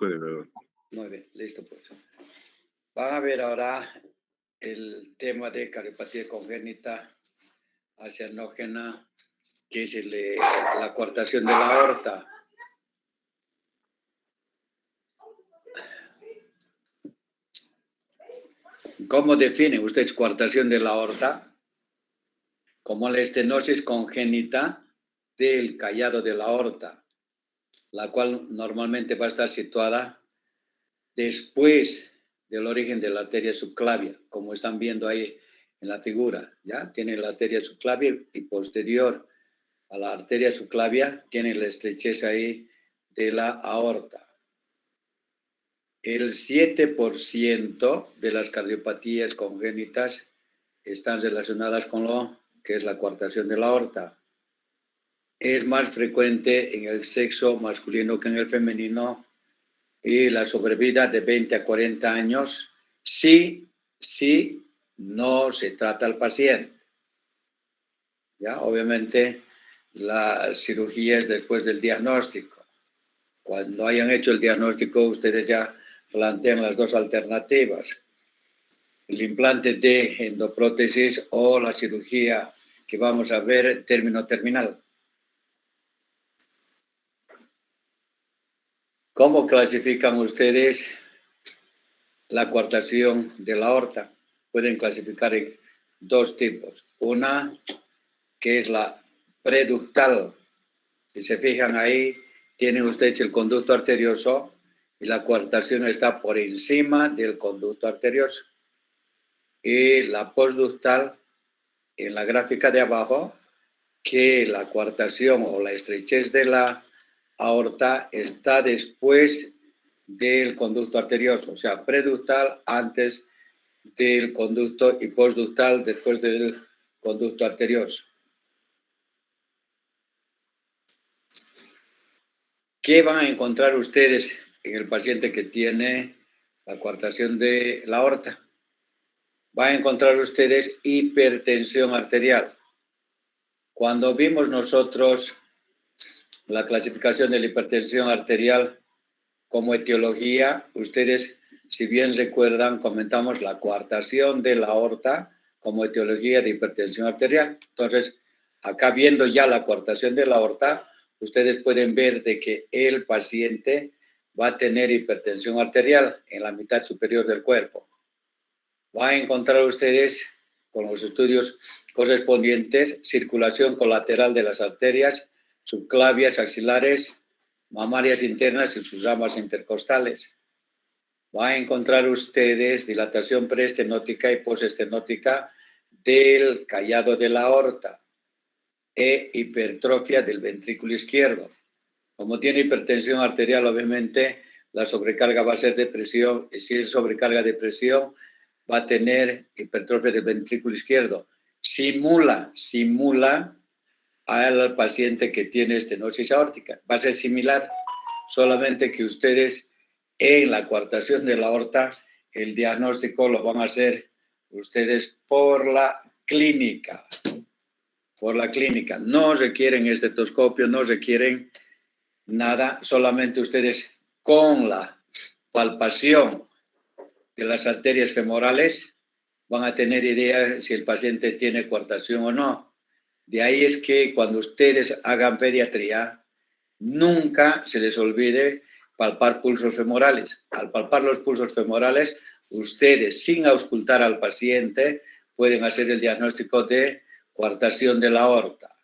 puede ver. Muy bien, listo pues. Van a ver ahora el tema de cardiopatía congénita acianógena, que es la coartación de la aorta. ¿Cómo define usted coartación de la aorta? Como la estenosis congénita del callado de la aorta, la cual normalmente va a estar situada después del origen de la arteria subclavia, como están viendo ahí en la figura, ¿ya? Tiene la arteria subclavia y posterior a la arteria subclavia tiene la estrechez ahí de la aorta. El 7% de las cardiopatías congénitas están relacionadas con lo que es la coartación de la aorta. Es más frecuente en el sexo masculino que en el femenino y la sobrevida de 20 a 40 años si no se trata al paciente. ¿Ya? Obviamente la cirugía es después del diagnóstico. Cuando hayan hecho el diagnóstico, ustedes ya plantean las dos alternativas: el implante de endoprótesis o la cirugía que vamos a ver término terminal. ¿Cómo clasifican ustedes la coartación de la aorta? Pueden clasificar en dos tipos. Una, que es la preductal. Si se fijan ahí, tienen ustedes el conducto arterioso y la coartación está por encima del conducto arterioso. Y la postductal, en la gráfica de abajo, que la coartación o la estrechez de la aorta está después del conducto arterioso, o sea, preductal antes del conducto y postductal después del conducto arterioso. ¿Qué van a encontrar ustedes en el paciente que tiene la coartación de la aorta? Van a encontrar ustedes hipertensión arterial. Cuando vimos nosotros la clasificación de la hipertensión arterial como etiología, ustedes, si bien recuerdan, comentamos la coartación de la aorta como etiología de hipertensión arterial. Entonces, acá viendo ya la coartación de la aorta, ustedes pueden ver de que el paciente va a tener hipertensión arterial en la mitad superior del cuerpo. Van a encontrar ustedes, con los estudios correspondientes, circulación colateral de las arterias subclavias, axilares, mamarias internas y sus ramas intercostales. Van a encontrar ustedes dilatación preestenótica y postestenótica del callado de la aorta e hipertrofia del ventrículo izquierdo. Como tiene hipertensión arterial, obviamente la sobrecarga va a ser de presión, y si es sobrecarga de presión, va a tener hipertrofia del ventrículo izquierdo. Simula al paciente que tiene estenosis aórtica. Va a ser similar, solamente que ustedes en la coartación de la aorta, el diagnóstico lo van a hacer ustedes por la clínica. Por la clínica. No requieren estetoscopio, no requieren nada, solamente ustedes con la palpación de las arterias femorales van a tener idea si el paciente tiene coartación o no. De ahí es que cuando ustedes hagan pediatría, nunca se les olvide palpar pulsos femorales. Al palpar los pulsos femorales, ustedes, sin auscultar al paciente, pueden hacer el diagnóstico de coartación de la aorta.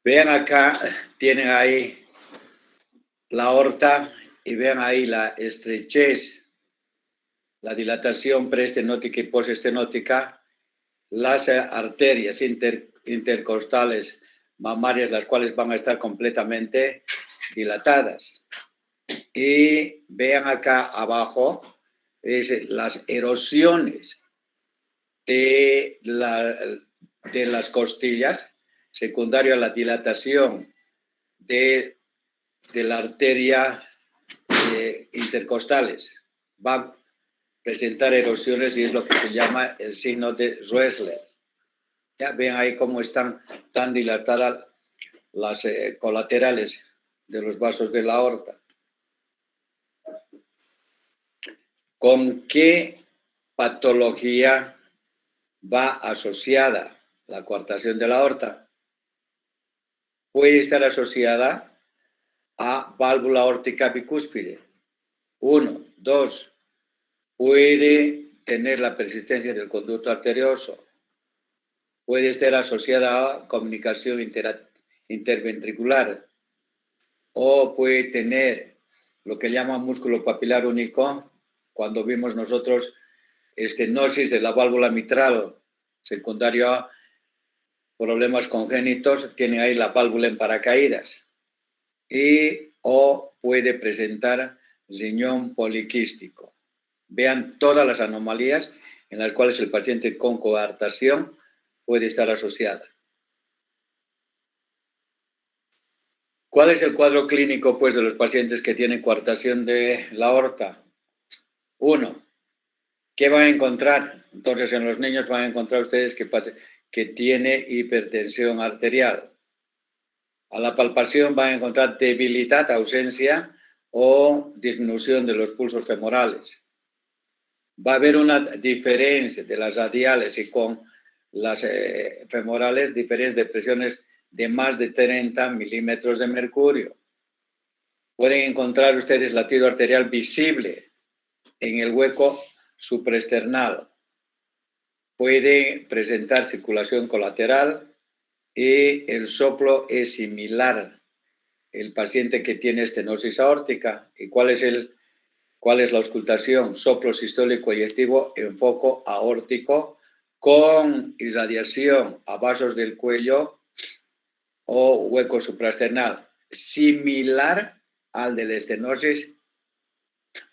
Vean acá, tienen ahí la aorta y vean ahí la estrechez, la dilatación preestenótica y postestenótica, las arterias intercostales mamarias, las cuales van a estar completamente dilatadas. Y vean acá abajo las erosiones de las costillas, secundario a la dilatación de la arteria intercostales. Va a presentar erosiones y es lo que se llama el signo de Roessler. Ya ven ahí cómo están tan dilatadas las colaterales de los vasos de la aorta. ¿Con qué patología va asociada la coartación de la aorta? Puede estar asociada a válvula aórtica bicúspide. 1, 2. Puede tener la persistencia del conducto arterioso. Puede estar asociada a comunicación interventricular. O puede tener lo que llaman músculo papilar único, cuando vimos nosotros estenosis de la válvula mitral secundario a problemas congénitos, tiene ahí la válvula en paracaídas. O puede presentar riñón poliquístico. Vean todas las anomalías en las cuales el paciente con coartación puede estar asociada. ¿Cuál es el cuadro clínico, pues, de los pacientes que tienen coartación de la aorta? 1. ¿Qué van a encontrar? Entonces, en los niños van a encontrar ustedes que tiene hipertensión arterial. A la palpación van a encontrar debilidad, ausencia o disminución de los pulsos femorales. Va a haber una diferencia de las radiales y con las femorales, diferencia de presiones de más de 30 milímetros de mercurio. Pueden encontrar ustedes latido arterial visible en el hueco supraesternal. Puede presentar circulación colateral y el soplo es similar. El paciente que tiene estenosis aórtica. ¿Y cuál es la auscultación? Soplo sistólico eyectivo en foco aórtico con irradiación a vasos del cuello o hueco supraesternal, similar al de la estenosis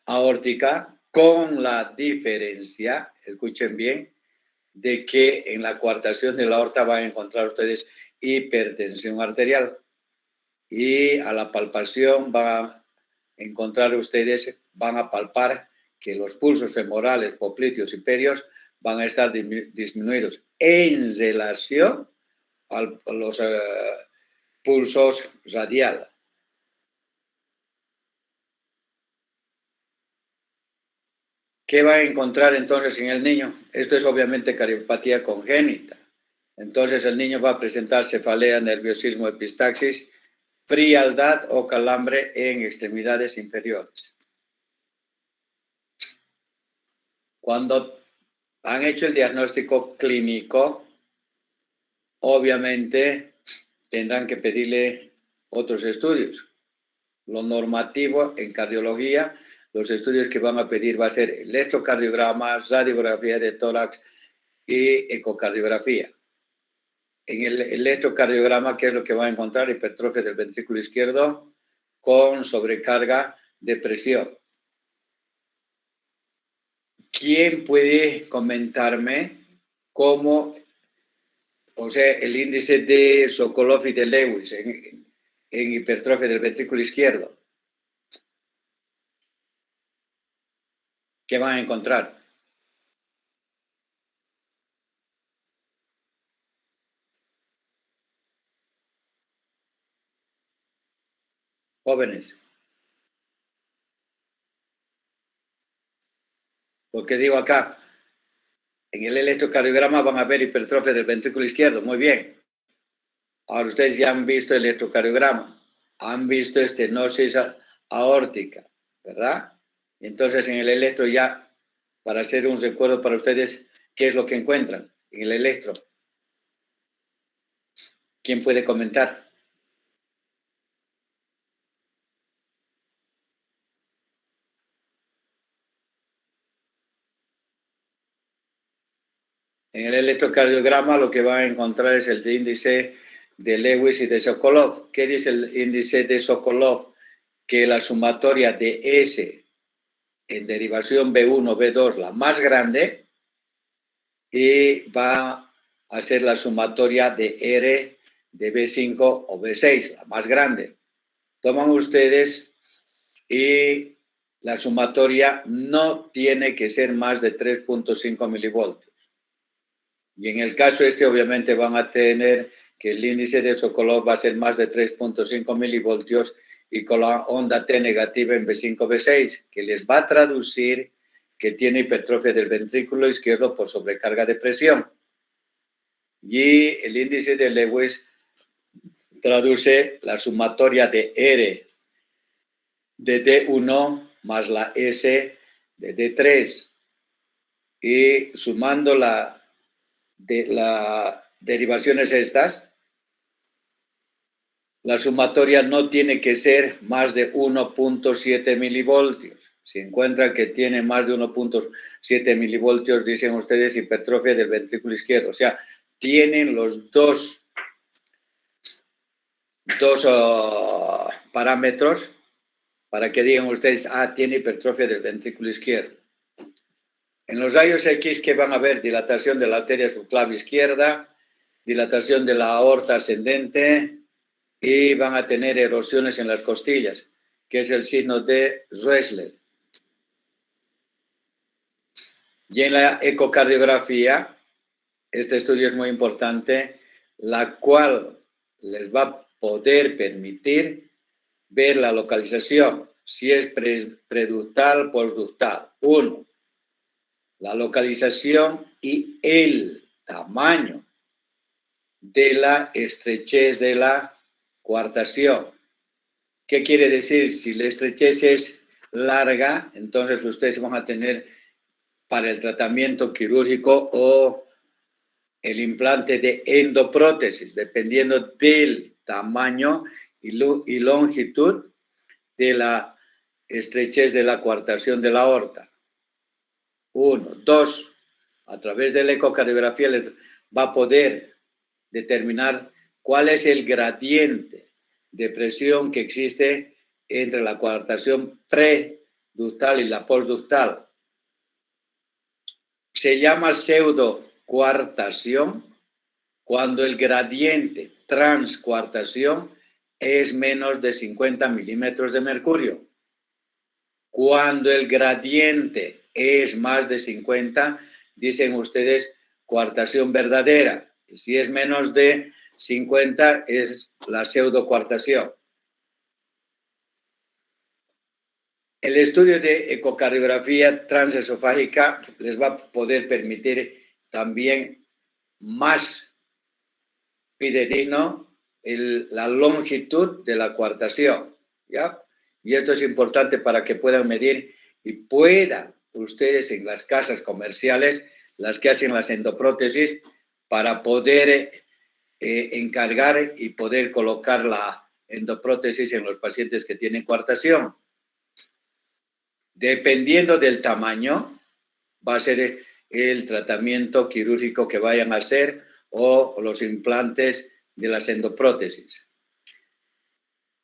aórtica, con la diferencia, escuchen bien, de que en la coartación de la aorta van a encontrar ustedes hipertensión arterial. Y a la palpación van a encontrar ustedes, van a palpar que los pulsos femorales, popliteos y perios van a estar disminuidos en relación a los pulsos radial. ¿Qué va a encontrar entonces en el niño? Esto es obviamente cardiopatía congénita. Entonces el niño va a presentar cefalea, nerviosismo, epistaxis, frialdad o calambre en extremidades inferiores. Cuando han hecho el diagnóstico clínico, obviamente tendrán que pedirle otros estudios. Lo normativo en cardiología, los estudios que van a pedir va a ser electrocardiograma, radiografía de tórax y ecocardiografía. En el electrocardiograma, ¿qué es lo que va a encontrar? Hipertrofia del ventrículo izquierdo con sobrecarga de presión. ¿Quién puede comentarme cómo, o sea, el índice de Sokolov y de Lewis en hipertrofia del ventrículo izquierdo? ¿Qué van a encontrar? Jóvenes. Porque digo acá, en el electrocardiograma van a ver hipertrofia del ventrículo izquierdo. Muy bien. Ahora ustedes ya han visto el electrocardiograma. Han visto estenosis aórtica, ¿verdad? Entonces en el electro ya, para hacer un recuerdo para ustedes, ¿qué es lo que encuentran en el electro? ¿Quién puede comentar? En el electrocardiograma lo que van a encontrar es el índice de Lewis y de Sokolov. ¿Qué dice el índice de Sokolov? Que la sumatoria de S en derivación B1, B2, la más grande, y va a ser la sumatoria de R de B5 o B6, la más grande. Toman ustedes y la sumatoria no tiene que ser más de 3.5 milivoltios. Y en el caso obviamente van a tener que el índice de Sokolov va a ser más de 3.5 milivoltios y con la onda T negativa en B5, B6, que les va a traducir que tiene hipertrofia del ventrículo izquierdo por sobrecarga de presión. Y el índice de Lewis traduce la sumatoria de R de D1 más la S de D3. Y sumando las derivaciones estas, la sumatoria no tiene que ser más de 1.7 milivoltios. Si encuentran que tiene más de 1.7 milivoltios, dicen ustedes hipertrofia del ventrículo izquierdo. O sea, tienen los dos parámetros para que digan ustedes, tiene hipertrofia del ventrículo izquierdo. En los rayos X, que van a ver dilatación de la arteria subclave izquierda, dilatación de la aorta ascendente y van a tener erosiones en las costillas, que es el signo de Ressler. Y en la ecocardiografía, este estudio es muy importante, la cual les va a poder permitir ver la localización, si es preductal, postductal. 1. La localización y el tamaño de la estrechez de la coartación. ¿Qué quiere decir? Si la estrechez es larga, entonces ustedes van a tener para el tratamiento quirúrgico o el implante de endoprótesis, dependiendo del tamaño y longitud de la estrechez de la coartación de la aorta. 1. 2. A través de la ecocardiografía les va a poder determinar cuál es el gradiente de presión que existe entre la coartación preductal y la postductal. Se llama pseudocoartación cuando el gradiente transcoartación es menos de 50 milímetros de mercurio. Cuando el gradiente es más de 50, dicen ustedes coartación verdadera. Y si es menos de 50, es la pseudocoartación. El estudio de ecocardiografía transesofágica les va a poder permitir también más fidedigno la longitud de la coartación, ¿ya? Y esto es importante para que puedan medir y puedan ustedes en las casas comerciales, las que hacen las endoprótesis, para poder encargar y poder colocar la endoprótesis en los pacientes que tienen coartación. Dependiendo del tamaño, va a ser el tratamiento quirúrgico que vayan a hacer o los implantes de las endoprótesis.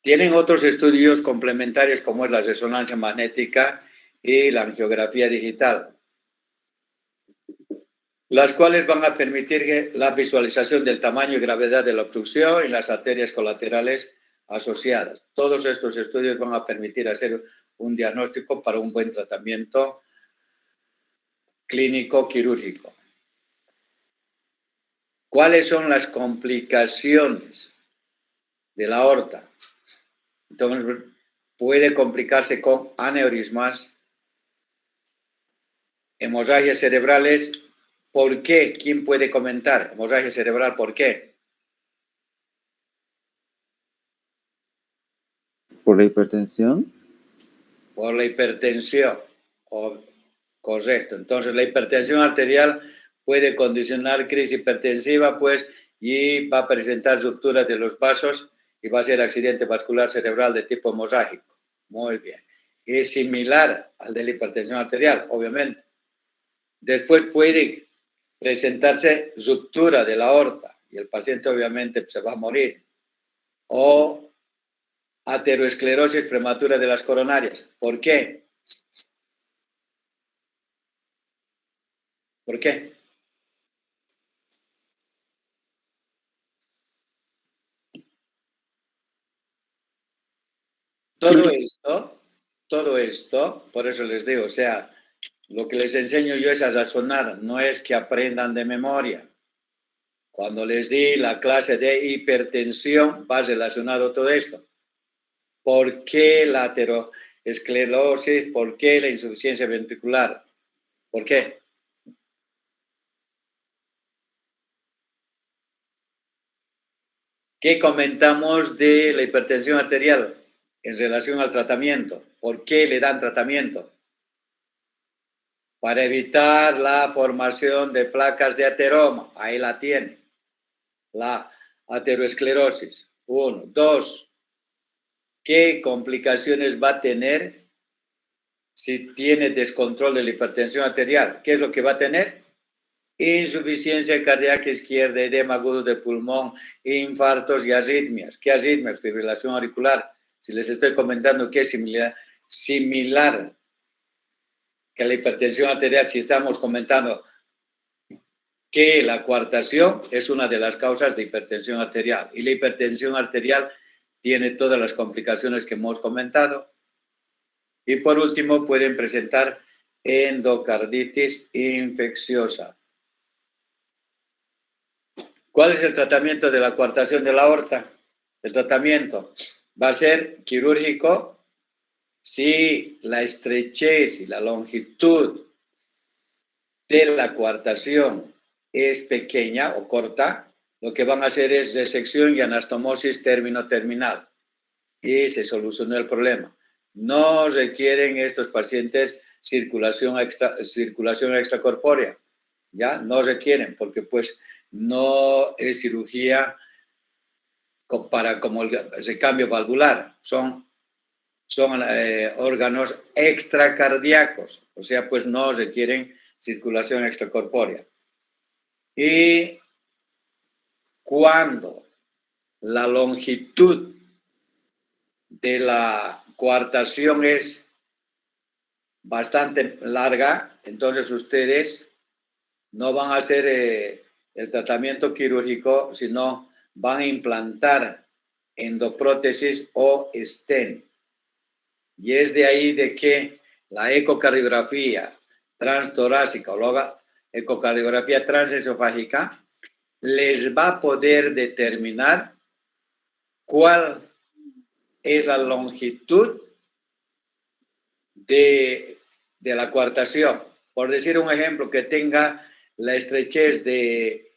Tienen otros estudios complementarios como es la resonancia magnética y la angiografía digital, las cuales van a permitir la visualización del tamaño y gravedad de la obstrucción y las arterias colaterales asociadas. Todos estos estudios van a permitir hacer un diagnóstico para un buen tratamiento clínico quirúrgico. ¿Cuáles son las complicaciones de la aorta? Entonces, puede complicarse con aneurismas, hemorragias cerebrales. ¿Por qué? ¿Quién puede comentar? Hemorragia cerebral, ¿por qué? ¿Por la hipertensión? Por la hipertensión. Correcto. Entonces, la hipertensión arterial puede condicionar crisis hipertensiva, pues, y va a presentar ruptura de los vasos y va a ser accidente vascular cerebral de tipo hemorrágico. Muy bien. Es similar al de la hipertensión arterial, obviamente. Después puede presentarse ruptura de la aorta y el paciente obviamente se va a morir. O ateroesclerosis prematura de las coronarias. ¿Por qué? ¿Por qué? Todo esto, por eso les digo, o sea, lo que les enseño yo es a razonar, no es que aprendan de memoria. Cuando les di la clase de hipertensión, va relacionado todo esto. ¿Por qué la ateroesclerosis? ¿Por qué la insuficiencia ventricular? ¿Por qué? ¿Qué comentamos de la hipertensión arterial en relación al tratamiento? ¿Por qué le dan tratamiento? Para evitar la formación de placas de ateroma. Ahí la tiene. La ateroesclerosis. 1. 2. ¿Qué complicaciones va a tener si tiene descontrol de la hipertensión arterial? ¿Qué es lo que va a tener? Insuficiencia cardíaca izquierda, edema agudo de pulmón, infartos y arritmias. ¿Qué arritmias? Fibrilación auricular. Si les estoy comentando que es similar que la hipertensión arterial, si estamos comentando que la coartación es una de las causas de hipertensión arterial. Y la hipertensión arterial tiene todas las complicaciones que hemos comentado. Y por último, pueden presentar endocarditis infecciosa. ¿Cuál es el tratamiento de la coartación de la aorta? El tratamiento va a ser quirúrgico si la estrechez y la longitud de la coartación es pequeña o corta. Lo que van a hacer es resección y anastomosis término-terminal y se solucionó el problema. No requieren estos pacientes circulación extracorpórea, ¿ya? No requieren porque pues no es cirugía para como el recambio valvular, son órganos extracardíacos, o sea, pues no requieren circulación extracorpórea. Y cuando la longitud de la coartación es bastante larga, entonces ustedes no van a hacer el tratamiento quirúrgico, sino van a implantar endoprótesis o stent. Y es de ahí de que la ecocardiografía transtorácica o la ecocardiografía transesofágica les va a poder determinar cuál es la longitud de la coartación. Por decir un ejemplo, que tenga la estrechez de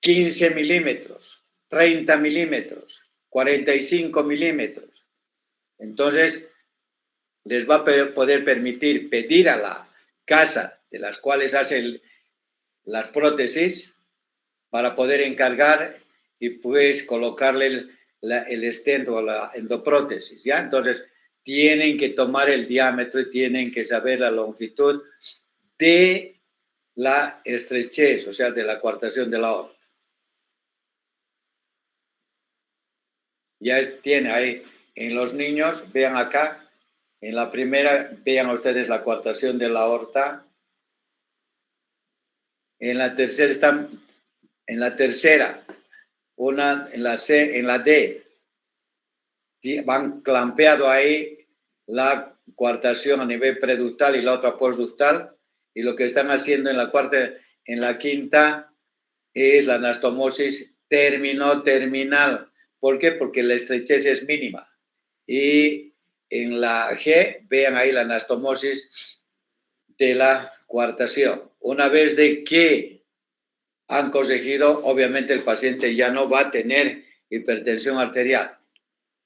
15 milímetros, 30 milímetros, 45 milímetros. Entonces, les va a poder permitir pedir a la casa de las cuales hacen las prótesis para poder encargar y pues colocarle el stent o la endoprótesis, ¿ya? Entonces, tienen que tomar el diámetro y tienen que saber la longitud de la estrechez, o sea, de la coartación de la aorta. Ya tiene ahí, en los niños, vean acá, en la primera, vean ustedes la coartación de la aorta. En la tercera una en la C, en la D, van clampeado ahí la coartación a nivel preductal y la otra postductal, y lo que están haciendo en la cuarta, en la quinta, es la anastomosis terminal. ¿Por qué? Porque la estrechez es mínima. Y en la G, vean ahí la anastomosis de la coartación. Una vez de que han corregido, obviamente el paciente ya no va a tener hipertensión arterial.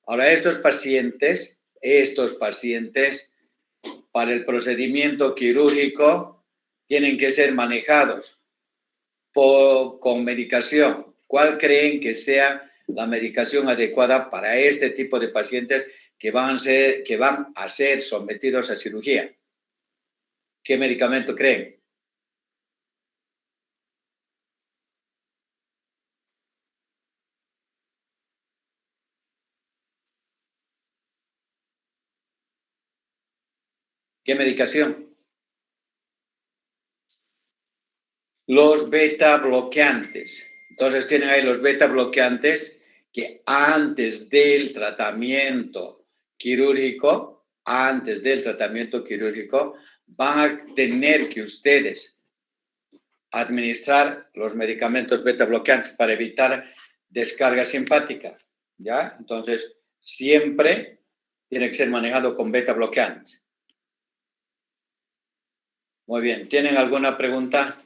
Ahora, estos pacientes, para el procedimiento quirúrgico, tienen que ser manejados con medicación. ¿Cuál creen que sea la medicación adecuada para este tipo de pacientes que van a ser sometidos a cirugía? ¿Qué medicamento creen? ¿Qué medicación? Los beta bloqueantes. Entonces tienen ahí los beta bloqueantes que antes del tratamiento quirúrgico, van a tener que ustedes administrar los medicamentos beta bloqueantes para evitar descarga simpática, ¿ya? Entonces, siempre tiene que ser manejado con beta bloqueantes. Muy bien, ¿tienen alguna pregunta?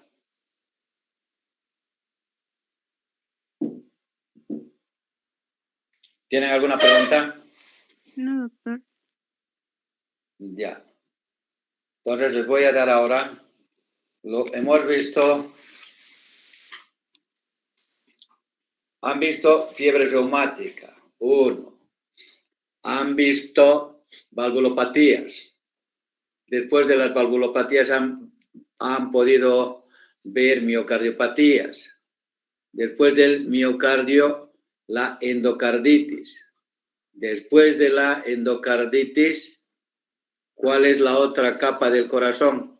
¿Tienen alguna pregunta? No, doctor. Ya. Entonces les voy a dar ahora, hemos visto, han visto fiebre reumática, 1. Han visto valvulopatías. Después de las valvulopatías han podido ver miocardiopatías. Después del miocardio, la endocarditis. Después de la endocarditis, ¿cuál es la otra capa del corazón?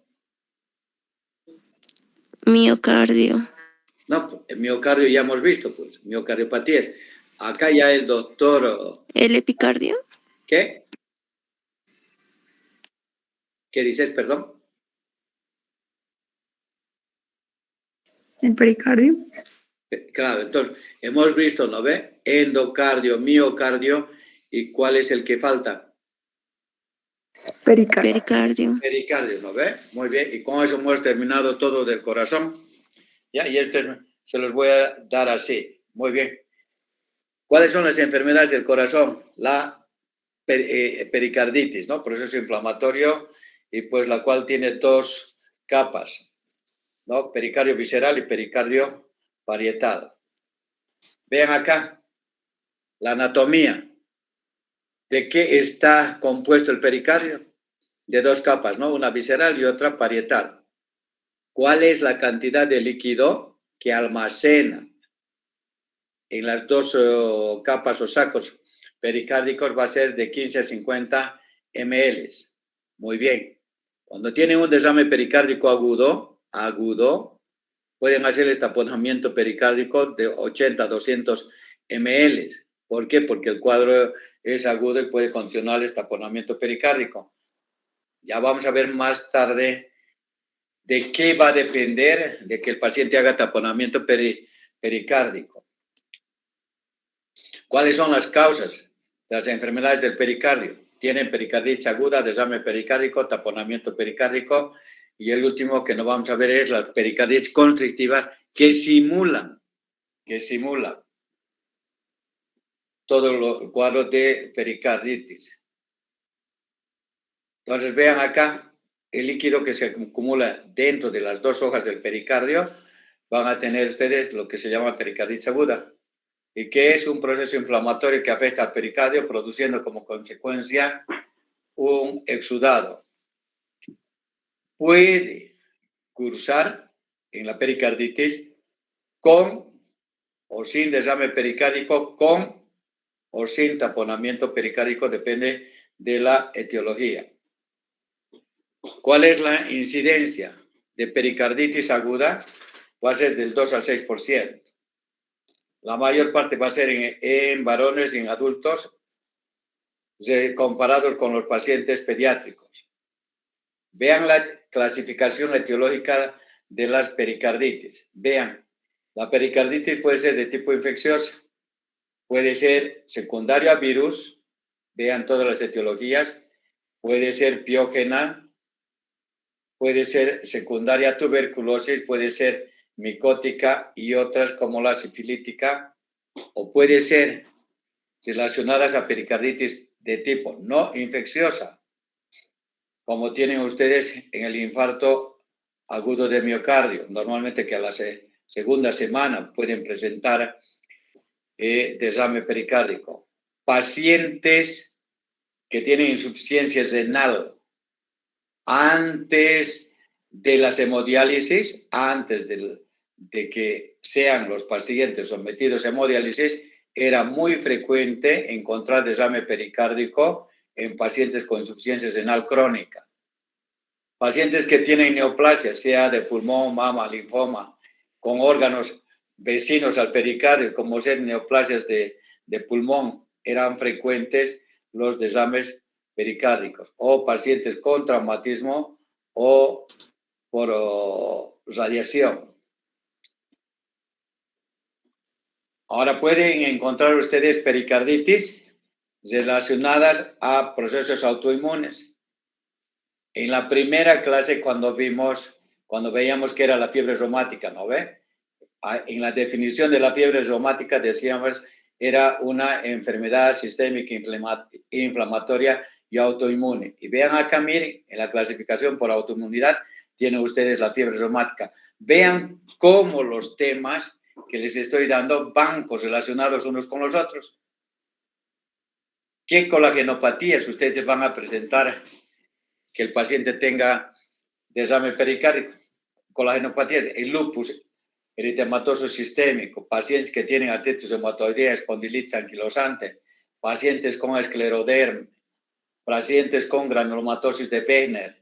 Miocardio. No, el miocardio ya hemos visto, pues, miocardiopatías. Acá ya el doctor... ¿El epicardio? ¿Qué? ¿Qué dices, perdón? ¿El pericardio? Claro, entonces, hemos visto, ¿no ve? Endocardio, miocardio, ¿y cuál es el que falta? Pericardio. Pericardio. Pericardio, ¿no ve? Muy bien, y con eso hemos terminado todo del corazón. Ya, y esto se los voy a dar así. Muy bien. ¿Cuáles son las enfermedades del corazón? La pericarditis, ¿no? Proceso inflamatorio, y pues la cual tiene 2 capas, ¿no? Pericardio visceral y pericardio parietal. Vean acá la anatomía. ¿De qué está compuesto el pericardio? De 2 capas, ¿no? Una visceral y otra parietal. ¿Cuál es la cantidad de líquido que almacena en las 2 capas o sacos pericárdicos? Va a ser de 15 a 50 ml. Muy bien. Cuando tienen un desame pericárdico agudo, pueden hacer el taponamiento pericárdico de 80 a 200 ml. ¿Por qué? Porque el cuadro es agudo y puede condicionar el taponamiento pericárdico. Ya vamos a ver más tarde de qué va a depender de que el paciente haga taponamiento pericárdico. ¿Cuáles son las causas de las enfermedades del pericardio? Tienen pericarditis aguda, desame pericárdico, taponamiento pericárdico, y el último que no vamos a ver es las pericarditis constrictivas que simulan todo el cuadro de pericarditis. Entonces vean acá el líquido que se acumula dentro de las 2 hojas del pericardio. Van a tener ustedes lo que se llama pericarditis aguda, y que es un proceso inflamatorio que afecta al pericardio, produciendo como consecuencia un exudado. Puede cursar en la pericarditis con o sin desame pericárdico, con o sin taponamiento pericárdico, depende de la etiología. ¿Cuál es la incidencia de pericarditis aguda? Va a ser del 2 al 6%. La mayor parte va a ser en varones y en adultos, comparados con los pacientes pediátricos. Vean la clasificación etiológica de las pericarditis. Vean, la pericarditis puede ser de tipo infecciosa, puede ser secundario a virus, vean todas las etiologías, puede ser piógena, puede ser secundaria a tuberculosis, puede ser micótica y otras como la sifilítica, o puede ser relacionadas a pericarditis de tipo no infecciosa, como tienen ustedes en el infarto agudo de miocardio, normalmente que a la segunda semana pueden presentar desame pericárdico. Pacientes que tienen insuficiencia renal antes de las hemodiálisis, antes de que sean los pacientes sometidos a hemodiálisis, era muy frecuente encontrar desame pericárdico en pacientes con insuficiencia renal crónica. Pacientes que tienen neoplasia, sea de pulmón, mama, linfoma, con órganos vecinos al pericardio, como ser neoplasias de pulmón, eran frecuentes los desames pericárdicos, o pacientes con traumatismo o por radiación. Ahora pueden encontrar ustedes pericarditis relacionadas a procesos autoinmunes. En la primera clase cuando veíamos que era la fiebre reumática, ¿no ve? En la definición de la fiebre reumática decíamos era una enfermedad sistémica inflamatoria y autoinmune. Y vean acá, miren, en la clasificación por autoinmunidad tienen ustedes la fiebre reumática. Vean cómo los temas que les estoy dando van correlacionados unos con los otros. ¿Qué colagenopatías ustedes van a presentar que el paciente tenga derrame pericárdico? Colagenopatías, el lupus eritematoso sistémico, pacientes que tienen artritis reumatoidea, espondilitis anquilosante, pacientes con escleroderma, pacientes con granulomatosis de Wegener,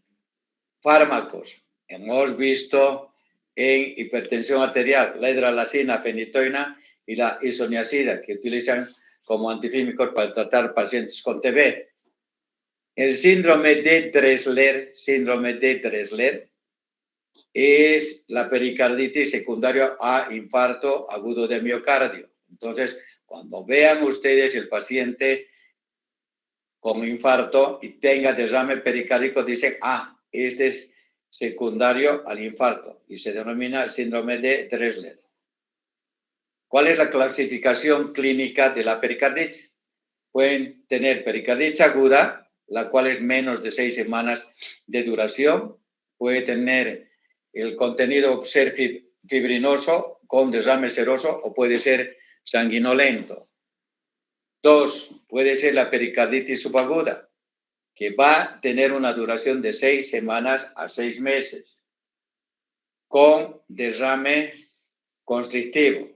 fármacos. Hemos visto en hipertensión arterial la hidralazina, fenitoína y la isoniazida, que utilizan como antifímicos para tratar pacientes con TB. El síndrome de Dressler es la pericarditis secundaria a infarto agudo de miocardio. Entonces, cuando vean ustedes el paciente con infarto y tenga derrame pericárdico, dicen, este es secundario al infarto y se denomina síndrome de Dressler. ¿Cuál es la clasificación clínica de la pericarditis? Pueden tener pericarditis aguda, la cual es menos de 6 semanas de duración. Puede tener el contenido ser fibrinoso con derrame seroso o puede ser sanguinolento. 2, puede ser la pericarditis subaguda, que va a tener una duración de 6 semanas a 6 meses, con derrame constrictivo.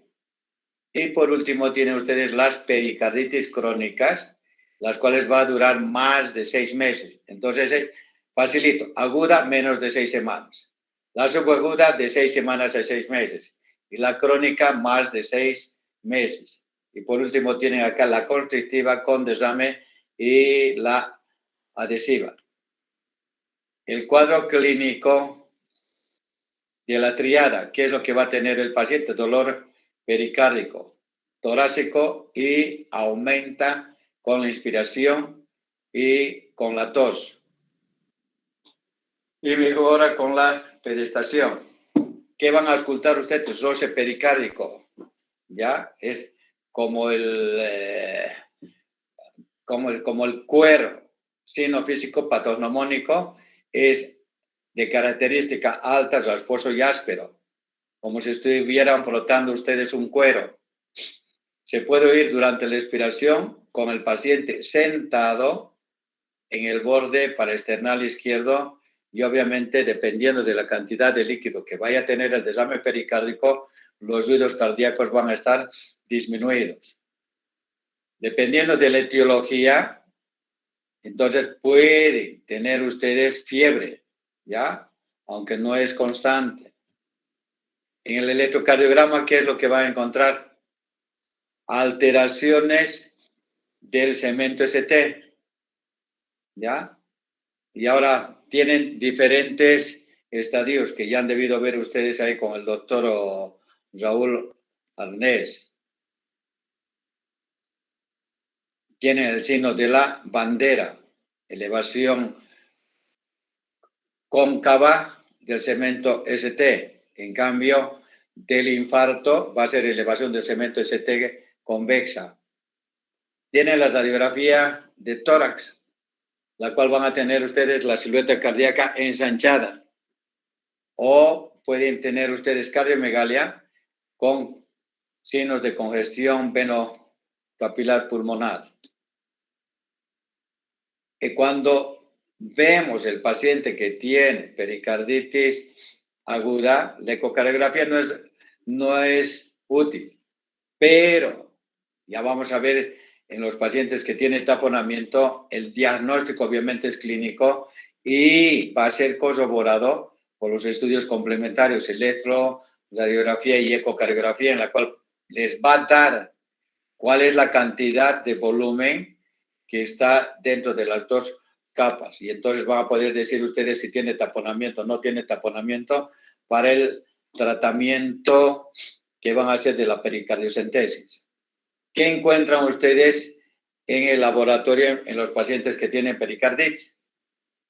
Y por último tienen ustedes las pericarditis crónicas, las cuales va a durar más de 6 meses. Entonces es facilito, aguda menos de 6 semanas. La subaguda de 6 semanas a 6 meses. Y la crónica más de 6 meses. Y por último tienen acá la constrictiva con derrame y la adhesiva. El cuadro clínico de la triada, ¿qué es lo que va a tener el paciente? Dolor pericárdico, torácico y aumenta con la inspiración y con la tos. Y mejora con la pedestación. ¿Qué van a escuchar ustedes? Roce pericárdico. ¿Ya? Es como el cuero. Signo físico patognomónico es de característica alta, rasposo y áspero. Como si estuvieran frotando ustedes un cuero. Se puede oír durante la expiración con el paciente sentado en el borde paraesternal izquierdo y obviamente dependiendo de la cantidad de líquido que vaya a tener el derrame pericárdico, los ruidos cardíacos van a estar disminuidos. Dependiendo de la etiología, entonces pueden tener ustedes fiebre, ¿ya? Aunque no es constante. En el electrocardiograma, ¿qué es lo que va a encontrar? Alteraciones del segmento ST, ¿ya? Y ahora tienen diferentes estadios que ya han debido ver ustedes ahí con el doctor Raúl Arnés. Tienen el signo de la bandera, elevación cóncava del segmento ST. En cambio, del infarto va a ser elevación del segmento ST convexa. Tienen la radiografía de tórax, la cual van a tener ustedes la silueta cardíaca ensanchada. O pueden tener ustedes cardiomegalia con signos de congestión venocapilar pulmonar. Y cuando vemos el paciente que tiene pericarditis aguda, la ecocardiografía no es útil, pero ya vamos a ver en los pacientes que tienen taponamiento, el diagnóstico obviamente es clínico y va a ser corroborado por los estudios complementarios, electroradiografía y ecocardiografía, en la cual les va a dar cuál es la cantidad de volumen que está dentro de las dos capas. Y entonces van a poder decir ustedes si tiene taponamiento o no tiene taponamiento para el tratamiento que van a hacer de la pericardiocentesis. ¿Qué encuentran ustedes en el laboratorio en los pacientes que tienen pericarditis?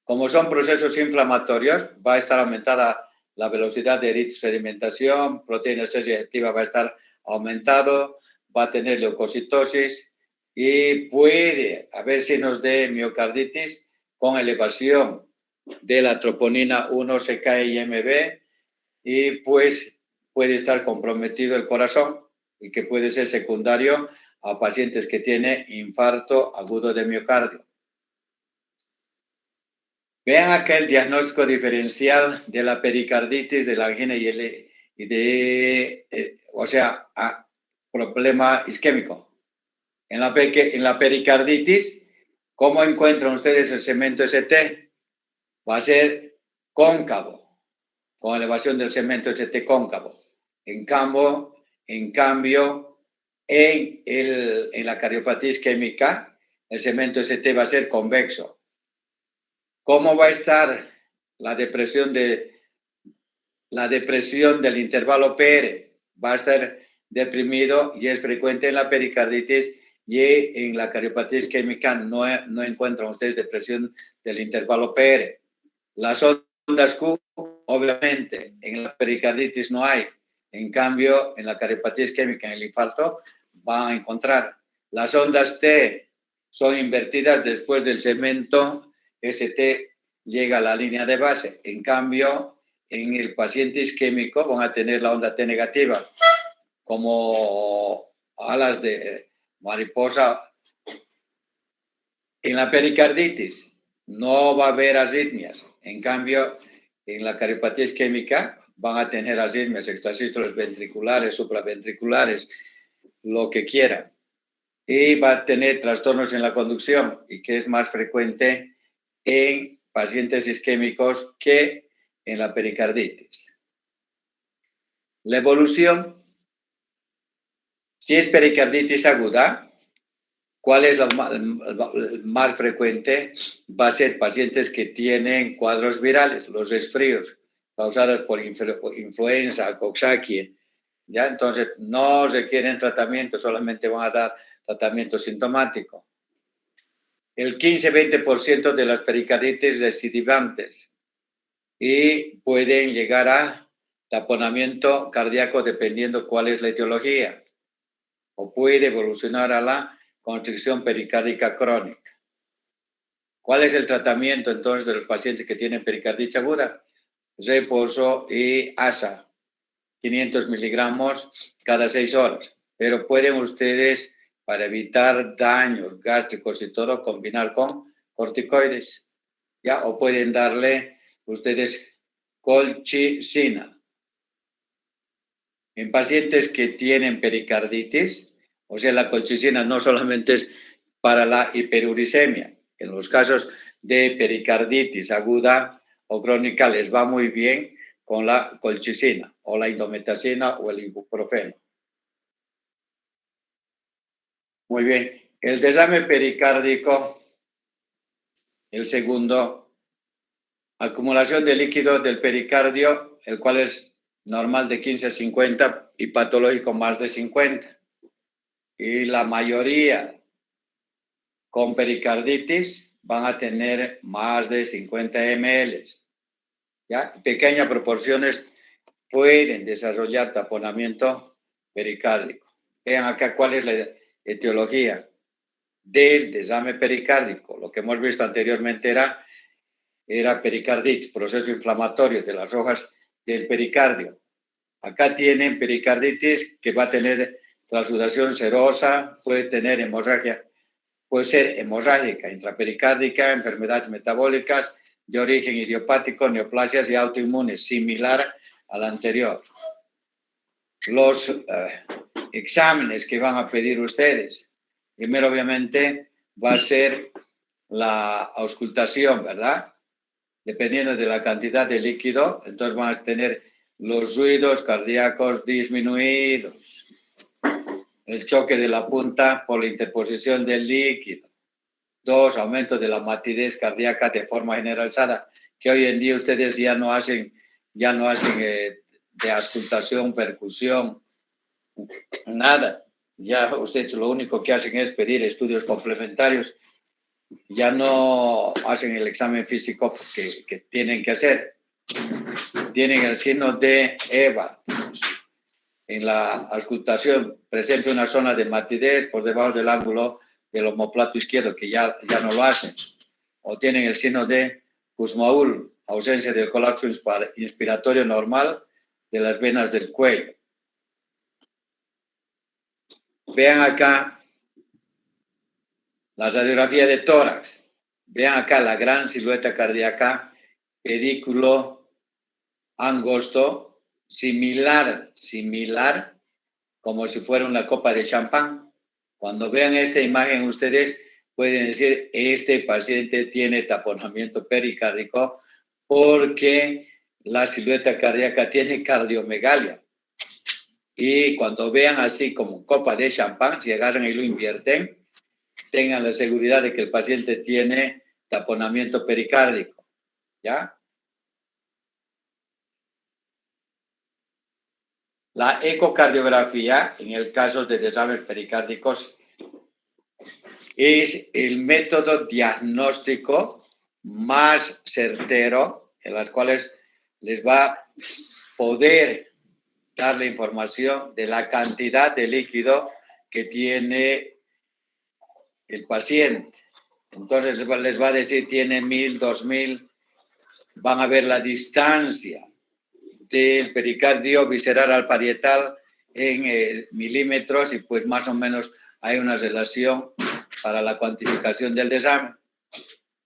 Como son procesos inflamatorios, va a estar aumentada la velocidad de eritrosedimentación, proteína C reactiva va a estar aumentado, va a tener leucocitosis y puede haber signos de miocarditis con elevación de la troponina 1 CK-IMB y pues puede estar comprometido el corazón y que puede ser secundario a pacientes que tienen infarto agudo de miocardio. Vean acá el diagnóstico diferencial de la pericarditis, de la angina problema isquémico. En la pericarditis, ¿cómo encuentran ustedes el segmento ST? Va a ser cóncavo, con elevación del segmento ST cóncavo. En cambio, en la cardiopatía isquémica, el segmento ST va a ser convexo. ¿Cómo va a estar la depresión del intervalo PR? Va a estar deprimido y es frecuente en la pericarditis y en la cardiopatía isquémica no encuentran ustedes depresión del intervalo PR. Las ondas Q, obviamente, en la pericarditis no hay. En cambio, en la cardiopatía isquémica, en el infarto, van a encontrar. Las ondas T son invertidas después del segmento ST llega a la línea de base. En cambio, en el paciente isquémico van a tener la onda T negativa, como alas de mariposa. En la pericarditis no va a haber arritmias. En cambio, en la cardiopatía isquémica van a tener arritmias, extrasístoles ventriculares, supraventriculares, lo que quieran. Y va a tener trastornos en la conducción, y que es más frecuente en pacientes isquémicos que en la pericarditis. La evolución, si es pericarditis aguda, ¿cuál es el más frecuente? Va a ser pacientes que tienen cuadros virales, los resfríos causados por influenza, Coxsackie, ¿ya? Entonces, no requieren tratamiento, solamente van a dar tratamiento sintomático. El 15-20% de las pericarditis recidivantes y pueden llegar a taponamiento cardíaco dependiendo cuál es la etiología, o puede evolucionar a la constricción pericárdica crónica. ¿Cuál es el tratamiento entonces de los pacientes que tienen pericarditis aguda? Reposo y ASA, 500 miligramos cada 6 horas. Pero pueden ustedes, para evitar daños gástricos y todo, combinar con corticoides, ¿ya? O pueden darle ustedes colchicina. En pacientes que tienen pericarditis, o sea, la colchicina no solamente es para la hiperuricemia. En los casos de pericarditis aguda o crónica les va muy bien con la colchicina o la indometacina o el ibuprofeno. Muy bien. El desame pericárdico, el segundo, acumulación de líquido del pericardio, el cual es normal de 15 a 50 y patológico más de 50. Y la mayoría con pericarditis van a tener más de 50 ml. ¿Ya? Pequeñas proporciones pueden desarrollar taponamiento pericárdico. Vean acá cuál es la etiología del desame pericárdico. Lo que hemos visto anteriormente era pericarditis, proceso inflamatorio de las hojas del pericardio. Acá tienen pericarditis que va a tener transsudación serosa, puede tener hemorragia, puede ser hemorrágica, intrapericárdica, enfermedades metabólicas de origen idiopático, neoplasias y autoinmunes, similar al anterior. Los exámenes que van a pedir ustedes, primero obviamente va a ser la auscultación, ¿verdad? Dependiendo de la cantidad de líquido, entonces van a tener los ruidos cardíacos disminuidos, el choque de la punta por la interposición del líquido. 2, aumento de la matidez cardíaca de forma generalizada, que hoy en día ustedes ya no hacen de auscultación, percusión, nada. ya ustedes lo único que hacen es pedir estudios complementarios. Ya no hacen el examen físico que tienen que hacer. Tienen el signo de EVA. En la auscultación presente una zona de matidez por debajo del ángulo del omóplato izquierdo, que ya no lo hacen. O tienen el signo de Kussmaul, ausencia del colapso inspiratorio normal de las venas del cuello. Vean acá la radiografía de tórax. Vean acá la gran silueta cardíaca, pedículo angosto, similar, como si fuera una copa de champán. Cuando vean esta imagen, ustedes pueden decir, este paciente tiene taponamiento pericárdico porque la silueta cardíaca tiene cardiomegalia. Y cuando vean así como copa de champán, si agarran y lo invierten, tengan la seguridad de que el paciente tiene taponamiento pericárdico, ¿ya? La ecocardiografía, en el caso de desagües pericárdicos, es el método diagnóstico más certero en las cuales les va a poder dar la información de la cantidad de líquido que tiene el paciente. Entonces les va a decir, tiene 1000, 2000, van a ver la distancia del pericardio visceral al parietal en milímetros y pues más o menos hay una relación para la cuantificación del desame.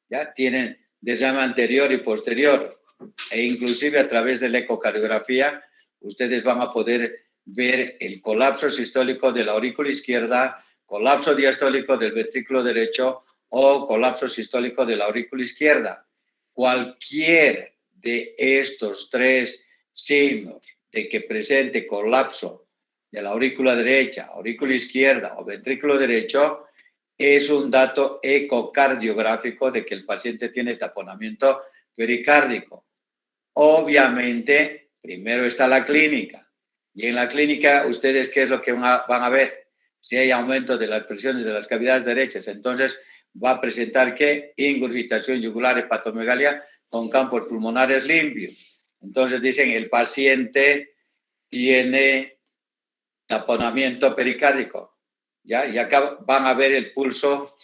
Ya tienen desame anterior y posterior e inclusive a través de la ecocardiografía ustedes van a poder ver el colapso sistólico de la aurícula izquierda, colapso diastólico del ventrículo derecho o colapso sistólico de la aurícula izquierda. Cualquier de estos tres signos de que presente colapso de la aurícula derecha, aurícula izquierda o ventrículo derecho es un dato ecocardiográfico de que el paciente tiene taponamiento pericárdico. Obviamente, primero está la clínica. Y en la clínica, ustedes, ¿qué es lo que van a ver? Si hay aumento de las presiones de las cavidades derechas, entonces va a presentar, ¿qué? Ingurgitación yugular, hepatomegalia con campos pulmonares limpios. Entonces dicen, el paciente tiene taponamiento pericárdico. ¿Ya? Y acá van a ver el pulso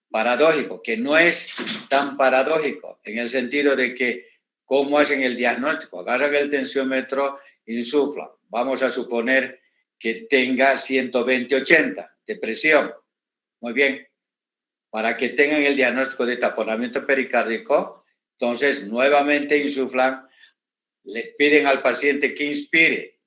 paradójico, que no es tan paradójico, en el sentido de que, ¿cómo hacen el diagnóstico? Agarran el tensiómetro, insuflan. Vamos a suponer que tenga 120/80 de presión. Muy bien. Para que tengan el diagnóstico de taponamiento pericárdico, entonces nuevamente insuflan, le piden al paciente que inspire,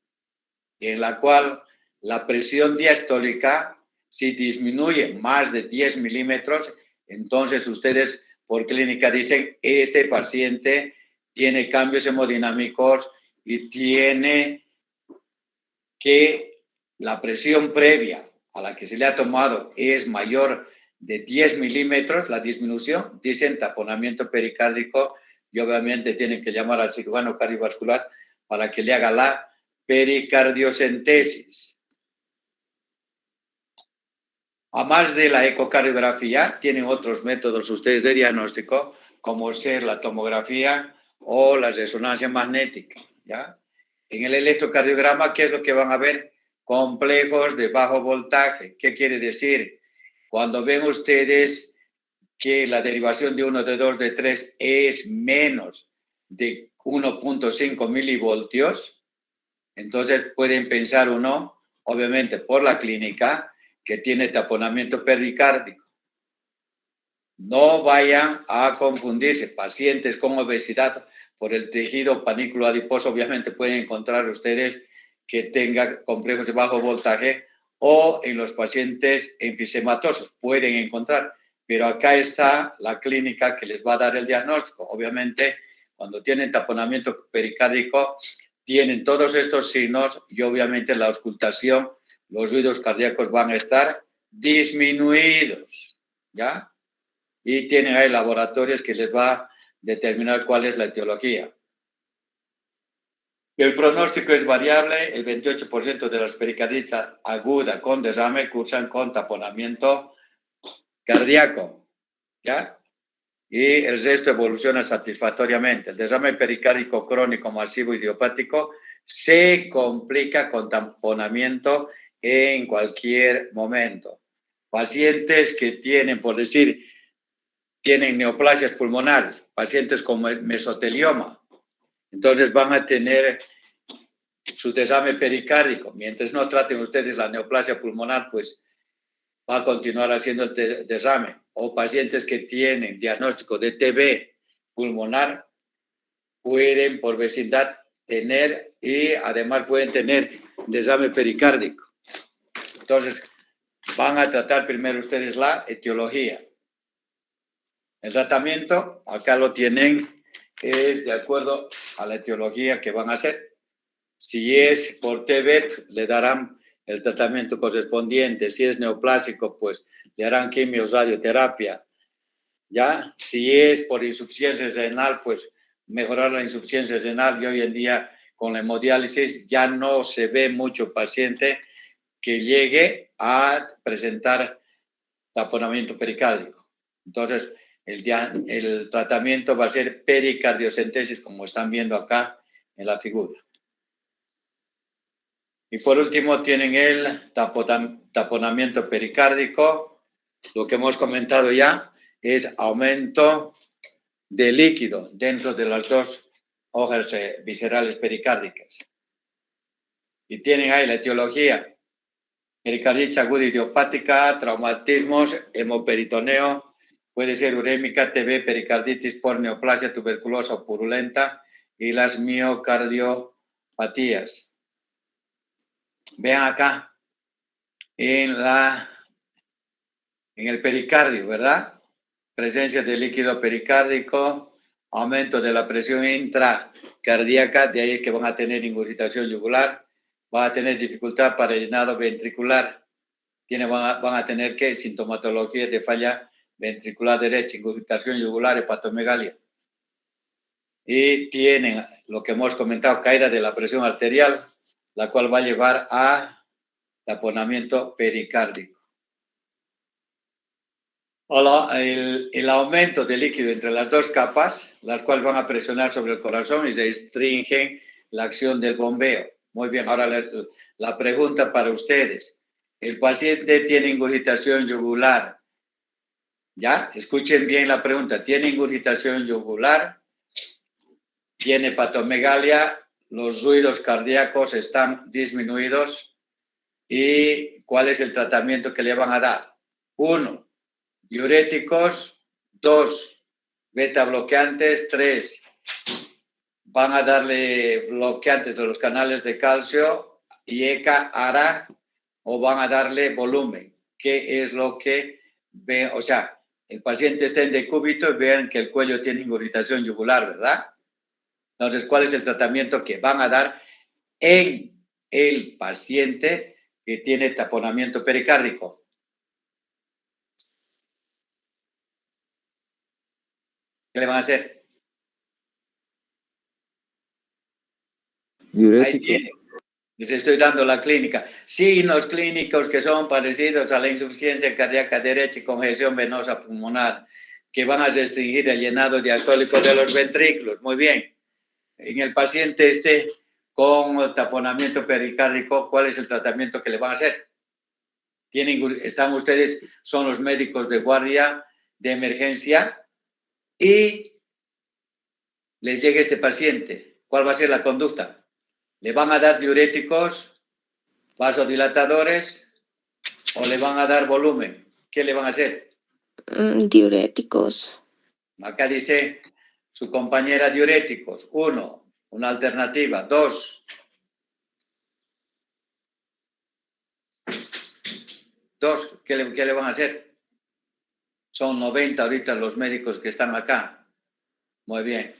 en la cual la presión diastólica, si disminuye más de 10 milímetros, entonces ustedes por clínica dicen, este paciente tiene cambios hemodinámicos y tiene que la presión previa a la que se le ha tomado es mayor de 10 milímetros, la disminución, dicen taponamiento pericárdico y obviamente tienen que llamar al cirujano cardiovascular para que le haga la pericardiocentesis. A más de la ecocardiografía, tienen otros métodos ustedes de diagnóstico, como ser la tomografía o la resonancia magnética, ¿ya? En el electrocardiograma, ¿qué es lo que van a ver? Complejos de bajo voltaje. ¿Qué quiere decir? Cuando ven ustedes que la derivación de 1, de 2, de 3 es menos de 1.5 milivoltios, entonces pueden pensar uno, obviamente por la clínica, que tiene taponamiento pericárdico. No vayan a confundirse. Pacientes con obesidad por el tejido panículo adiposo, obviamente pueden encontrar ustedes que tengan complejos de bajo voltaje o en los pacientes enfisematosos pueden encontrar. Pero acá está la clínica que les va a dar el diagnóstico. Obviamente, cuando tienen taponamiento pericárdico, tienen todos estos signos y obviamente la auscultación, los ruidos cardíacos van a estar disminuidos, ¿ya? Y tienen ahí laboratorios que les va a determinar cuál es la etiología. El pronóstico es variable. El 28% de las pericarditis agudas con derrame cursan con taponamiento cardíaco, ¿ya? Y el resto evoluciona satisfactoriamente. El derrame pericárdico crónico masivo idiopático se complica con taponamiento en cualquier momento. Pacientes que tienen, por decir, tienen neoplasias pulmonares, pacientes con mesotelioma, entonces van a tener su desame pericárdico. Mientras no traten ustedes la neoplasia pulmonar, pues va a continuar haciendo el desame. O pacientes que tienen diagnóstico de TB pulmonar pueden por vecindad tener y además pueden tener desame pericárdico. Entonces, van a tratar primero ustedes la etiología. El tratamiento, acá lo tienen, es de acuerdo a la etiología que van a hacer. Si es por TB, le darán el tratamiento correspondiente. Si es neoplásico, pues le harán quimio, radioterapia. ¿Ya? Si es por insuficiencia renal, pues mejorar la insuficiencia renal. Y hoy en día, con la hemodiálisis, ya no se ve mucho paciente que llegue a presentar taponamiento pericárdico. Entonces, el tratamiento va a ser pericardiocentesis, como están viendo acá en la figura. Y por último tienen el taponamiento pericárdico. Lo que hemos comentado ya es aumento de líquido dentro de las dos hojas viscerales pericárdicas. Y tienen ahí la etiología. Pericarditis aguda idiopática, traumatismos, hemoperitoneo, puede ser urémica, TB, pericarditis por neoplasia tuberculosa o purulenta y las miocardiopatías. Vean acá, en el pericardio, ¿verdad? Presencia de líquido pericárdico, aumento de la presión intracardíaca, de ahí que van a tener ingurgitación yugular, van a tener dificultad para el llenado ventricular, van a tener que sintomatología de falla ventricular derecha, ingurgitación yugular, hepatomegalia. Y tienen lo que hemos comentado, caída de la presión arterial, la cual va a llevar a taponamiento pericárdico. El aumento de líquido entre las dos capas, las cuales van a presionar sobre el corazón y restringen la acción del bombeo. Muy bien, ahora la pregunta para ustedes. El paciente tiene ingurgitación yugular. ¿Ya? Escuchen bien la pregunta. ¿Tiene ingurgitación yugular? ¿Tiene hepatomegalia? ¿Los ruidos cardíacos están disminuidos? ¿Y cuál es el tratamiento que le van a dar? 1. Diuréticos. 2. Beta bloqueantes. 3. Van a darle bloqueantes de los canales de calcio, IECA, ARA, o van a darle volumen. ¿Qué es lo que ven? O sea, el paciente está en decúbito y vean que el cuello tiene ingurgitación yugular, ¿verdad? Entonces, ¿cuál es el tratamiento que van a dar en el paciente que tiene taponamiento pericárdico? ¿Qué le van a hacer? Diurético. Ahí tiene. Les estoy dando la clínica. Signos clínicos que son parecidos a la insuficiencia cardíaca derecha y congestión venosa pulmonar, que van a restringir el llenado diastólico de los ventrículos. Muy bien. En el paciente con taponamiento pericárdico, ¿cuál es el tratamiento que le van a hacer? Están ustedes, son los médicos de guardia de emergencia y les llega este paciente. ¿Cuál va a ser la conducta? ¿Le van a dar diuréticos, vasodilatadores o le van a dar volumen? ¿Qué le van a hacer? Diuréticos. Acá dice su compañera diuréticos. 1, una alternativa. 2. 2, ¿qué le van a hacer? Son 90 ahorita los médicos que están acá. Muy bien.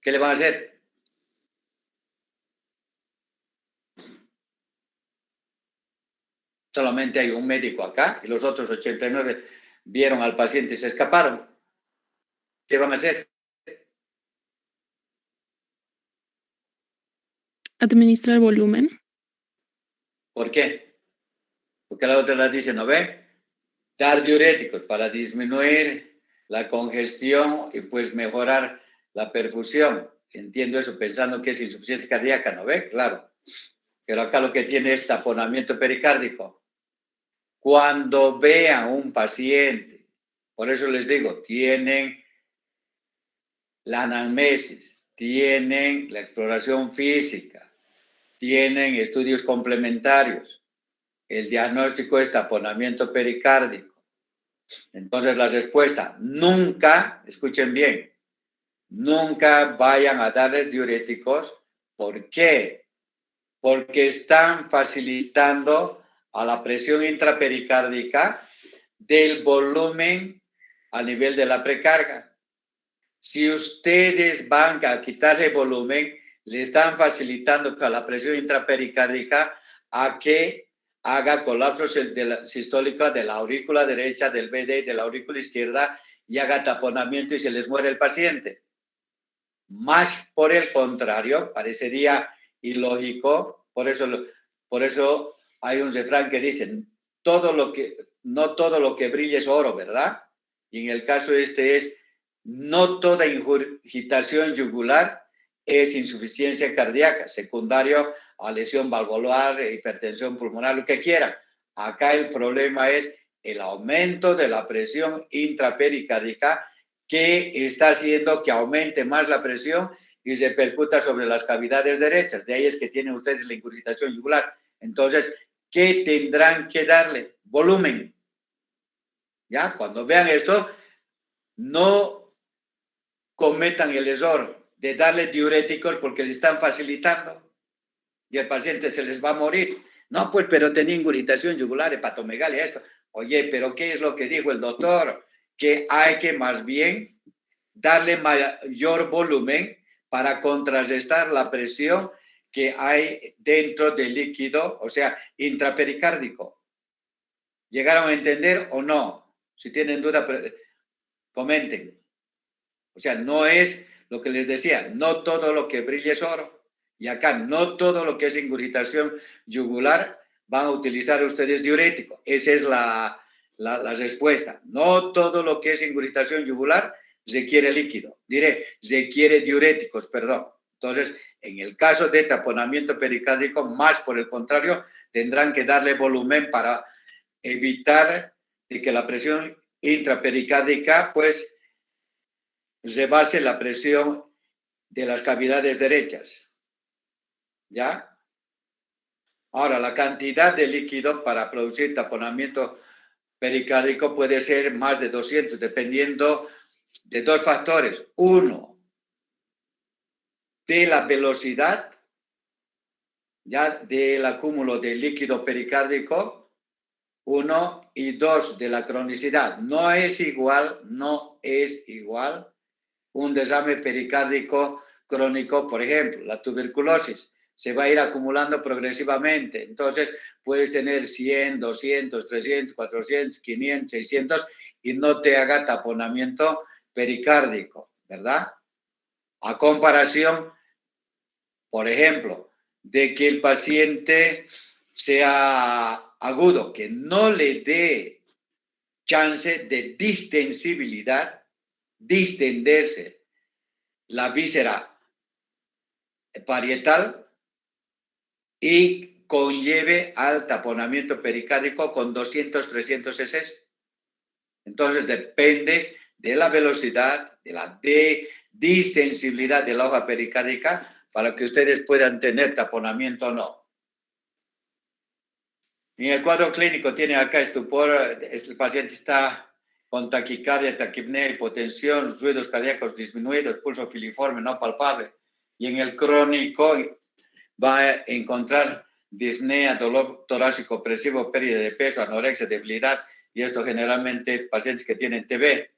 ¿Qué le van a hacer? Solamente hay un médico acá y los otros 89 vieron al paciente y se escaparon. ¿Qué van a hacer? administrar volumen. ¿Por qué? Porque la otra dice, ¿no ve? Dar diuréticos para disminuir la congestión y pues mejorar la perfusión. Entiendo eso pensando que es insuficiencia cardíaca, ¿no ve? Claro. Pero acá lo que tiene es taponamiento pericárdico. Cuando vean un paciente, por eso les digo, tienen la anamnesis, tienen la exploración física, tienen estudios complementarios. El diagnóstico es taponamiento pericárdico. Entonces la respuesta, nunca, escuchen bien, nunca vayan a darles diuréticos. ¿Por qué? Porque están facilitando a la presión intrapericárdica del volumen a nivel de la precarga. Si ustedes van a quitarle volumen, le están facilitando a la presión intrapericárdica a que haga colapso sistólico de la aurícula derecha, del BD y de la aurícula izquierda y haga taponamiento y se les muere el paciente. Más por el contrario, parecería ilógico, por eso hay un refrán que dice, no todo lo que brilla es oro, ¿verdad? Y en el caso este es, no toda ingurgitación yugular es insuficiencia cardíaca, secundario a lesión valvular, hipertensión pulmonar, lo que quieran. Acá el problema es el aumento de la presión intrapericárdica que está haciendo que aumente más la presión y se repercuta sobre las cavidades derechas. De ahí es que tienen ustedes la ingurgitación yugular. Entonces, ¿qué tendrán que darle? Volumen. ¿Ya? Cuando vean esto, no cometan el error de darle diuréticos porque le están facilitando y el paciente se les va a morir. No, pues, pero tenía ingurgitación yugular, hepatomegalia, esto. Oye, pero ¿qué es lo que dijo el doctor? Que hay que más bien darle mayor volumen para contrarrestar la presión que hay dentro del líquido, o sea, intrapericárdico. ¿Llegaron a entender o no? Si tienen duda, comenten. O sea, no es lo que les decía, no todo lo que brilla es oro. Y acá no todo lo que es ingurgitación yugular van a utilizar ustedes diurético. Esa es la respuesta. No todo lo que es ingurgitación yugular requiere líquido. Requiere diuréticos, perdón. Entonces, en el caso de taponamiento pericárdico, más por el contrario, tendrán que darle volumen para evitar de que la presión intrapericárdica, pues, rebase la presión de las cavidades derechas. ¿Ya? Ahora, la cantidad de líquido para producir taponamiento pericárdico puede ser más de 200, dependiendo de dos factores. Uno, de la velocidad, ya del acúmulo de líquido pericárdico. Uno, y dos, de la cronicidad. No es igual un derrame pericárdico crónico, por ejemplo, la tuberculosis. Se va a ir acumulando progresivamente. Entonces, puedes tener 100, 200, 300, 400, 500, 600 y no te haga taponamiento pericárdico, ¿verdad? A comparación, por ejemplo, de que el paciente sea agudo, que no le dé chance de distensibilidad, distenderse la víscera parietal y conlleve al taponamiento pericárdico con 200, 300 cc. Entonces depende de la velocidad, de la distensibilidad de la hoja pericárdica para que ustedes puedan tener taponamiento o no. En el cuadro clínico tiene acá estupor, el paciente está con taquicardia, taquipnea, hipotensión, ruidos cardíacos disminuidos, pulso filiforme no palpable. Y en el crónico va a encontrar disnea, dolor torácico opresivo, pérdida de peso, anorexia, debilidad, y esto generalmente es pacientes que tienen TB.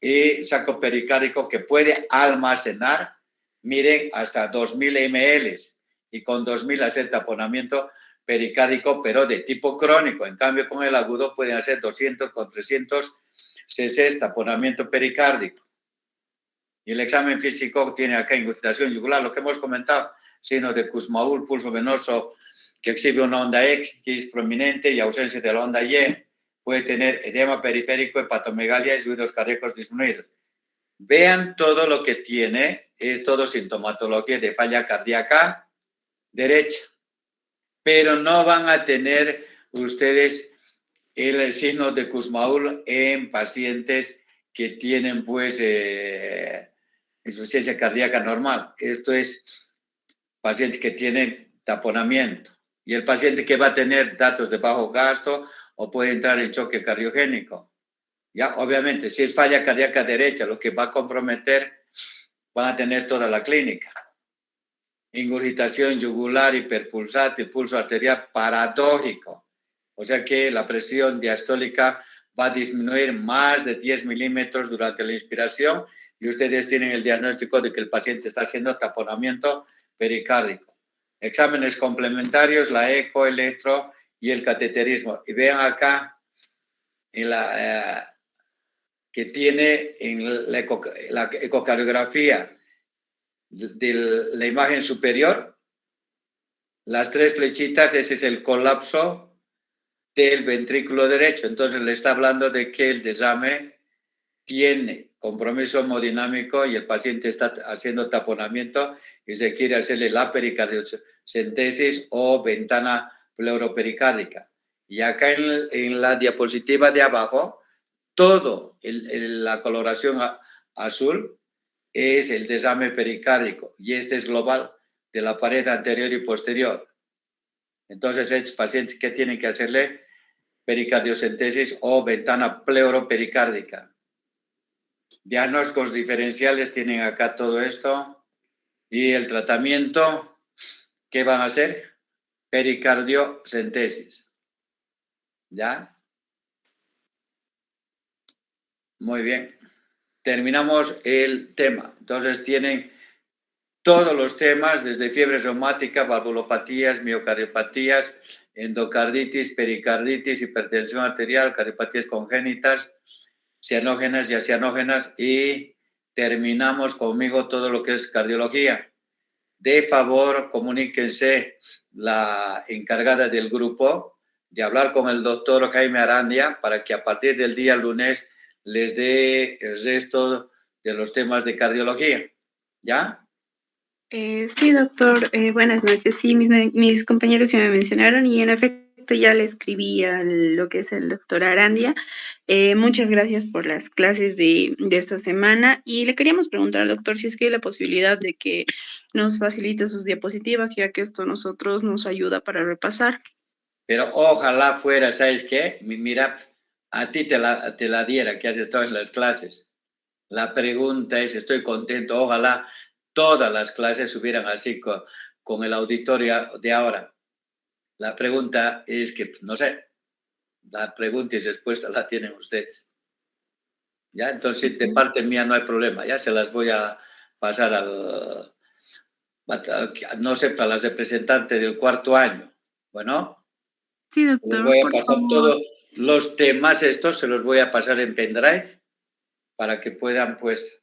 Y saco pericárdico que puede almacenar, miren, hasta 2000 ml, y con 2000 hacer taponamiento pericárdico, pero de tipo crónico. En cambio, con el agudo pueden hacer 200 con 300 cc taponamiento pericárdico. Y el examen físico tiene acá ingurgitación yugular, lo que hemos comentado. signo de Kussmaul, pulso venoso que exhibe una onda X, que es prominente y ausencia de la onda Y, puede tener edema periférico, hepatomegalia y ruidos cardíacos disminuidos. Vean todo lo que tiene, es todo sintomatología de falla cardíaca derecha, pero no van a tener ustedes el signo de Kussmaul en pacientes que tienen pues insuficiencia cardíaca normal. Esto es pacientes que tienen taponamiento. Y el paciente que va a tener datos de bajo gasto o puede entrar en choque cardiogénico. Ya, obviamente, si es falla cardíaca derecha, lo que va a comprometer, van a tener toda la clínica. Ingurgitación yugular hiperpulsátil, pulso arterial paradójico. O sea que la presión diastólica va a disminuir más de 10 milímetros durante la inspiración y ustedes tienen el diagnóstico de que el paciente está haciendo taponamiento pericárdico. Exámenes complementarios, la eco, electro y el cateterismo. Y vean acá en que tiene en la ecocardiografía de la imagen superior, las 3 flechitas, ese es el colapso del ventrículo derecho. Entonces le está hablando de que el desame tiene compromiso hemodinámico y el paciente está haciendo taponamiento y se quiere hacerle la pericardiocentesis o ventana pleuropericárdica. Y acá en la diapositiva de abajo, todo la coloración azul es el desame pericárdico y este es global de la pared anterior y posterior. Entonces, estos pacientes que tienen que hacerle pericardiocentesis o ventana pleuropericárdica. Diagnósticos diferenciales tienen acá todo esto. Y el tratamiento, ¿qué van a hacer? Pericardiocentesis. ¿Ya? Muy bien. Terminamos el tema. Entonces tienen todos los temas, desde fiebre reumática, valvulopatías, miocardiopatías, endocarditis, pericarditis, hipertensión arterial, cardiopatías congénitas, cianógenas y acianógenas, y terminamos conmigo todo lo que es cardiología. De favor, comuníquense la encargada del grupo de hablar con el doctor Jaime Arandia para que a partir del día lunes les dé el resto de los temas de cardiología. ¿Ya? Sí, doctor. Buenas noches. Sí, mis compañeros ya me mencionaron y en efecto ya le escribí a lo que es el doctor Arandia. Muchas gracias por las clases de esta semana y le queríamos preguntar al doctor si es que hay la posibilidad de que nos facilite sus diapositivas, ya que esto a nosotros nos ayuda para repasar. Pero ojalá fuera, ¿sabes qué? Mira, a ti te la diera, que has estado en las clases. La pregunta es, estoy contento, ojalá todas las clases hubieran así con el auditorio de ahora. La pregunta es que, no sé, la pregunta y respuesta la tienen ustedes. ¿Ya? Entonces, de parte mía no hay problema, ya se las voy a pasar no sé, para las representantes del 4º año. Bueno, sí, les doctor, voy a por pasar favor. todos los temas estos, se los voy a pasar en pendrive para que puedan, pues,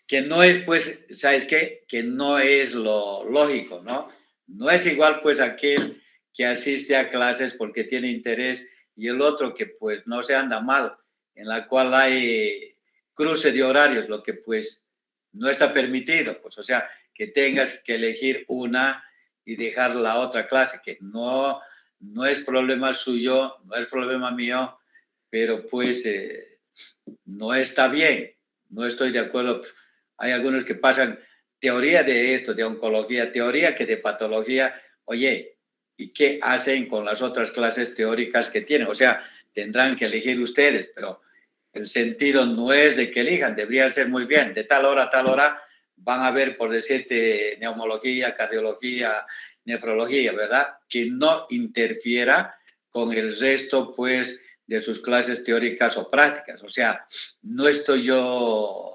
que no es, pues, ¿sabes qué? Que no es lo lógico, ¿no? No es igual, pues, aquel que asiste a clases porque tiene interés y el otro que, pues, no se anda mal, en la cual hay cruce de horarios, lo que, pues, no está permitido, pues, o sea, que tengas que elegir una y dejar la otra clase, que no es problema suyo, no es problema mío, pero, pues, no está bien, no estoy de acuerdo. Hay algunos que pasan teoría de esto, de oncología, teoría que de patología. Oye, ¿y qué hacen con las otras clases teóricas que tienen? O sea, tendrán que elegir ustedes, pero el sentido no es de que elijan, deberían ser muy bien. De tal hora a tal hora van a ver, por decirte, neumología, cardiología, nefrología, ¿verdad? Que no interfiera con el resto, pues, de sus clases teóricas o prácticas. O sea, no estoy yo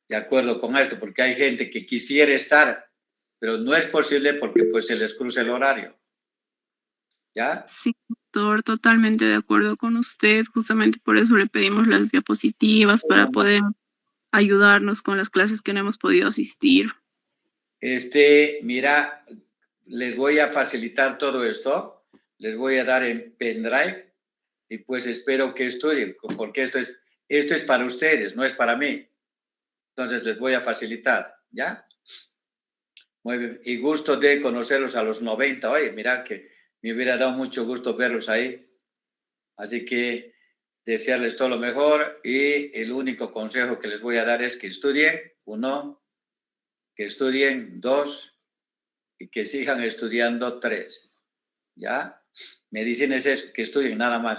de acuerdo con esto, porque hay gente que quisiera estar, pero no es posible porque pues se les cruza el horario. ¿Ya? Sí, doctor, totalmente de acuerdo con usted. Justamente por eso le pedimos las diapositivas para poder ayudarnos con las clases que no hemos podido asistir. Mira, les voy a facilitar todo esto, les voy a dar en pendrive y pues espero que estudien, porque esto es para ustedes, no es para mí. Entonces les voy a facilitar, ¿ya? Muy bien, y gusto de conocerlos a los 90. Oye, mira que me hubiera dado mucho gusto verlos ahí. Así que desearles todo lo mejor y el único consejo que les voy a dar es que estudien, 1, que estudien, 2, y que sigan estudiando, 3. ¿Ya? Medicina es eso, que estudien nada más.